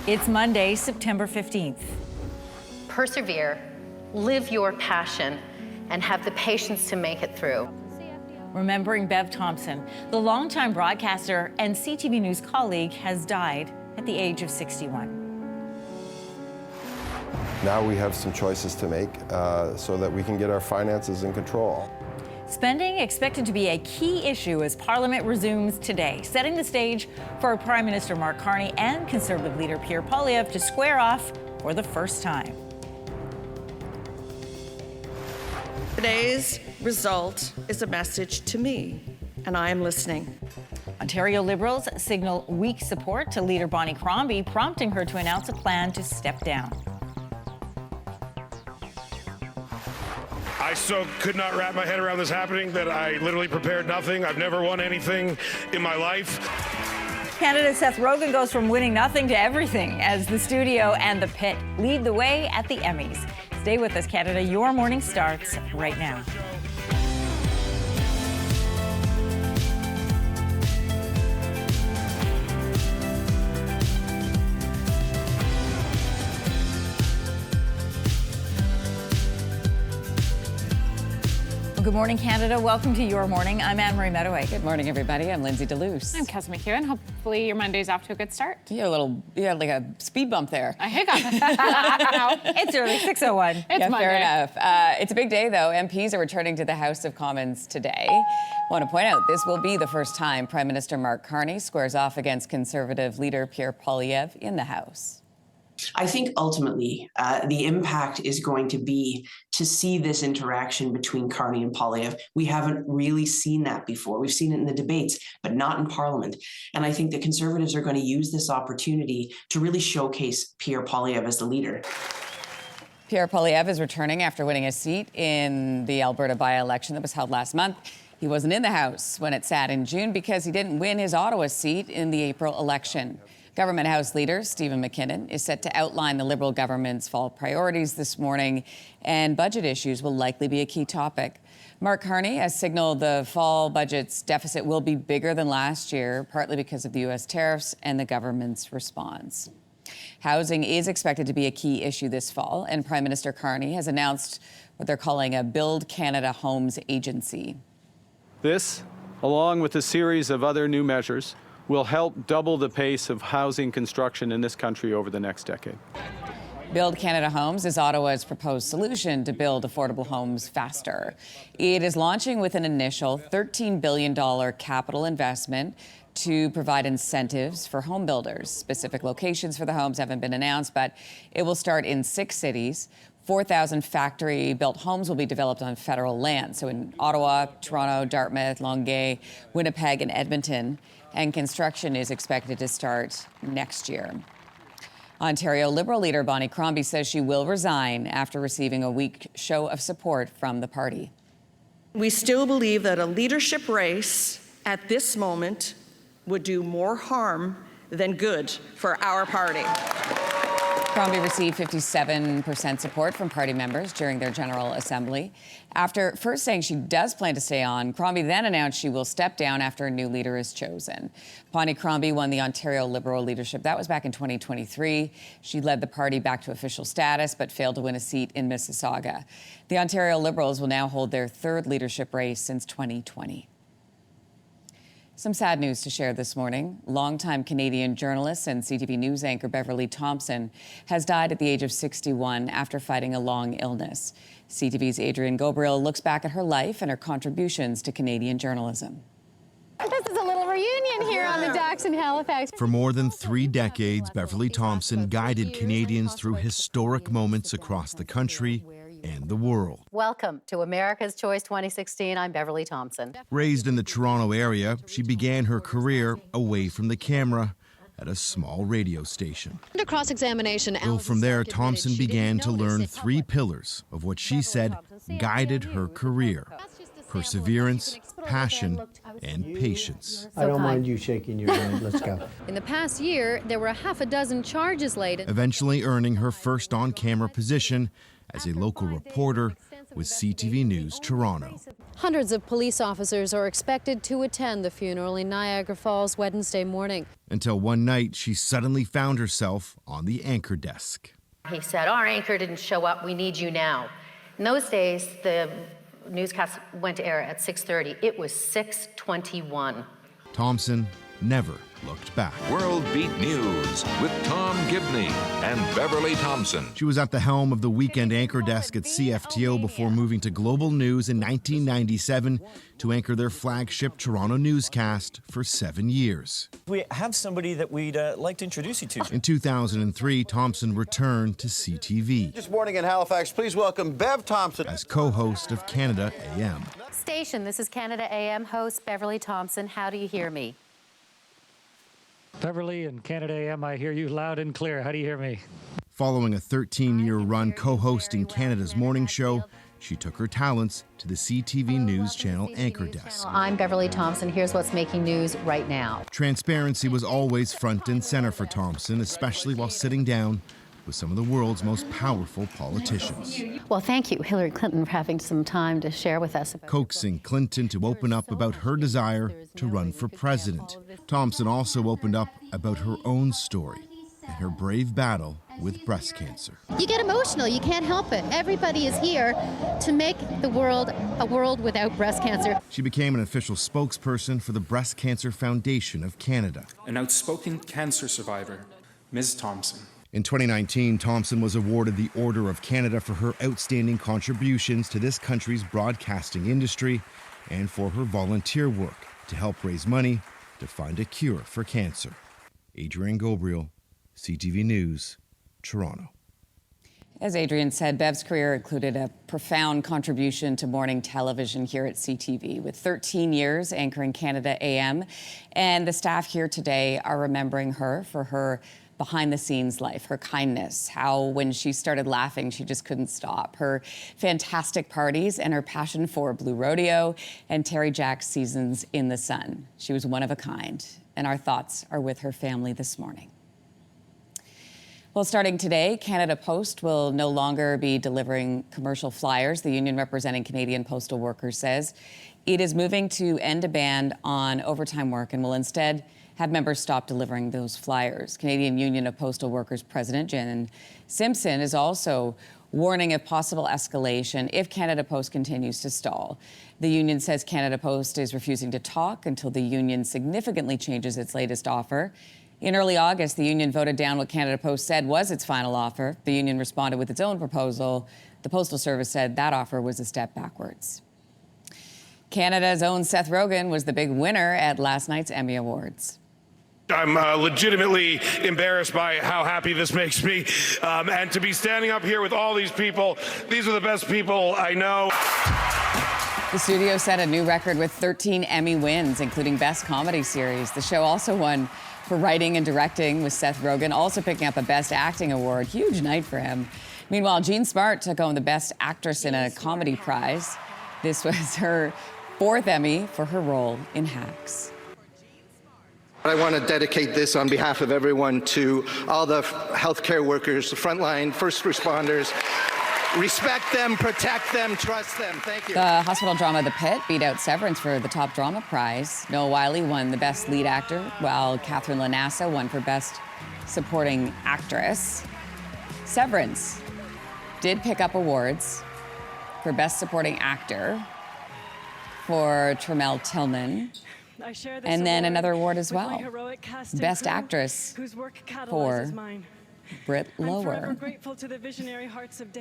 It's Monday, September 15th. Persevere, live your passion, and have the patience to make it through. Remembering Bev Thompson, the longtime broadcaster and CTV News colleague, has died at the age of 61. Now we have some choices to make so that we can get our finances in control. Spending expected to be a key issue as Parliament resumes today, setting the stage for Prime Minister Mark Carney and Conservative leader Pierre Poilievre to square off for the first time. Today's result is a message to me, and I am listening. Ontario Liberals signal weak support to leader Bonnie Crombie, prompting her to announce a plan to step down. I so could not wrap my head around this happening that I literally prepared nothing. I've never won anything in my life. Canada's Seth Rogen goes from winning nothing to everything as the studio and the pit lead the way at the Emmys. Stay with us, Canada. Your morning starts right now. Good morning, Canada. Welcome to Your Morning. I'm Anne-Marie Mediwake. Good morning, everybody. I'm Lindsey Deluce. I'm Kelsey McEwen. Hopefully your Monday's off to a good start. You had like a speed bump there. A hiccup. It's early, 6:01. It's Monday. Fair enough. It's a big day, though. MPs are returning to the House of Commons today. I want to point out this will be the first time Prime Minister Mark Carney squares off against Conservative leader Pierre Poilievre in the House. I think ultimately the impact is going to be to see this interaction between Carney and Poilievre. We haven't really seen that before. We've seen it in the debates, but not in Parliament. And I think the Conservatives are going to use this opportunity to really showcase Pierre Poilievre as the leader. Pierre Poilievre is returning after winning a seat in the Alberta by-election that was held last month. He wasn't in the House when it sat in June because he didn't win his Ottawa seat in the April election. Government House Leader Stephen McKinnon is set to outline the Liberal government's fall priorities this morning, and budget issues will likely be a key topic. Mark Carney has signaled the fall budget's deficit will be bigger than last year, partly because of the U.S. tariffs and the government's response. Housing is expected to be a key issue this fall, and Prime Minister Carney has announced what they're calling a Build Canada Homes Agency. This, along with a series of other new measures, will help double the pace of housing construction in this country over the next decade. Build Canada Homes is Ottawa's proposed solution to build affordable homes faster. It is launching with an initial $13 billion capital investment to provide incentives for home builders. Specific locations for the homes haven't been announced, but it will start in 6 cities. 4,000 factory-built homes will be developed on federal land, so in Ottawa, Toronto, Dartmouth, Longueuil, Winnipeg, and Edmonton. And construction is expected to start next year. Ontario Liberal leader Bonnie Crombie says she will resign after receiving a weak show of support from the party. We still believe that a leadership race at this moment would do more harm than good for our party. Crombie received 57% support from party members during their General Assembly. After first saying she does plan to stay on, Crombie then announced she will step down after a new leader is chosen. Bonnie Crombie won the Ontario Liberal leadership. That was back in 2023. She led the party back to official status, but failed to win a seat in Mississauga. The Ontario Liberals will now hold their third leadership race since 2020. Some sad news to share this morning. Longtime Canadian journalist and CTV News anchor Beverly Thomson has died at the age of 61 after fighting a long illness. CTV's Adrienne Gobriel looks back at her life and her contributions to Canadian journalism. This is a little reunion here on the docks in Halifax. For more than 3 decades, Beverly Thompson guided Canadians through historic moments across the country and the world. Welcome to America's Choice 2016. I'm Beverly Thompson. Raised in the Toronto area, she began her career away from the camera at a small radio station. Under cross-examination, From there, Thompson began to learn 3 pillars of what she said guided her career: perseverance, passion, and patience. I don't mind you shaking your head. Let's go. In the past year, there were half a dozen charges laid. Eventually earning her first on-camera position as a local reporter with CTV News Toronto. Hundreds of police officers are expected to attend the funeral in Niagara Falls Wednesday morning. Until one night, she suddenly found herself on the anchor desk. He said, our anchor didn't show up, we need you now. In those days, the newscast went to air at 6:30. It was 6:21. Thomson never looked back. World Beat News with Tom Gibney and Beverly Thompson. She was at the helm of the weekend anchor desk at CFTO before moving to Global News in 1997 to anchor their flagship Toronto newscast for 7 years. We have somebody that we'd like to introduce you to. In 2003, Thomson returned to CTV. This morning in Halifax, please welcome Bev Thompson as co-host of Canada AM. Station, this is Canada AM host Beverly Thompson. How do you hear me? Beverly and Canada AM, I hear you loud and clear. How do you hear me? Following a 13-year run co-hosting Canada's morning show, she took her talents to the CTV News Channel anchor desk. I'm Beverly Thompson. Here's what's making news right now. Transparency was always front and center for Thomson, especially while sitting down with some of the world's most powerful politicians. Well, thank you, Hillary Clinton, for having some time to share with us. Coaxing Clinton to open up about her desire to run for president. Thomson also opened up about her own story and her brave battle with breast cancer. You get emotional, you can't help it. Everybody is here to make the world a world without breast cancer. She became an official spokesperson for the Breast Cancer Foundation of Canada. An outspoken cancer survivor, Ms. Thompson. In 2019, Thomson was awarded the Order of Canada for her outstanding contributions to this country's broadcasting industry and for her volunteer work to help raise money to find a cure for cancer. Adrian Gabriel, CTV News, Toronto. As Adrian said, Bev's career included a profound contribution to morning television here at CTV, with 13 years anchoring Canada AM. And the staff here today are remembering her for her behind-the-scenes life, her kindness, how when she started laughing, she just couldn't stop, her fantastic parties, and her passion for Blue Rodeo and Terry Jack's seasons in the sun. She was one of a kind, and our thoughts are with her family this morning. Well, starting today, Canada Post will no longer be delivering commercial flyers. The union representing Canadian postal workers says it is moving to end a ban on overtime work and will instead have members stop delivering those flyers. Canadian Union of Postal Workers President Jen Simpson is also warning of possible escalation if Canada Post continues to stall. The union says Canada Post is refusing to talk until the union significantly changes its latest offer. In early August, the union voted down what Canada Post said was its final offer. The union responded with its own proposal. The Postal Service said that offer was a step backwards. Canada's own Seth Rogen was the big winner at last night's Emmy Awards. I'm legitimately embarrassed by how happy this makes me. And to be standing up here with all these people, these are the best people I know. The studio set a new record with 13 Emmy wins, including Best Comedy Series. The show also won for writing and directing, with Seth Rogen also picking up a Best Acting award. Huge night for him. Meanwhile, Jean Smart took home the Best Actress in a Comedy prize. This was her 4th Emmy for her role in Hacks. I want to dedicate this on behalf of everyone to all the healthcare workers, the frontline first responders. Respect them, protect them, trust them. Thank you. The hospital drama The Pit beat out Severance for the top drama prize. Noah Wiley won the Best Lead Actor, while Catherine Lanassa won for Best Supporting Actress. Severance did pick up awards for Best Supporting Actor for Tremel Tillman. And then another award as well. Best Actress for Britt Lower.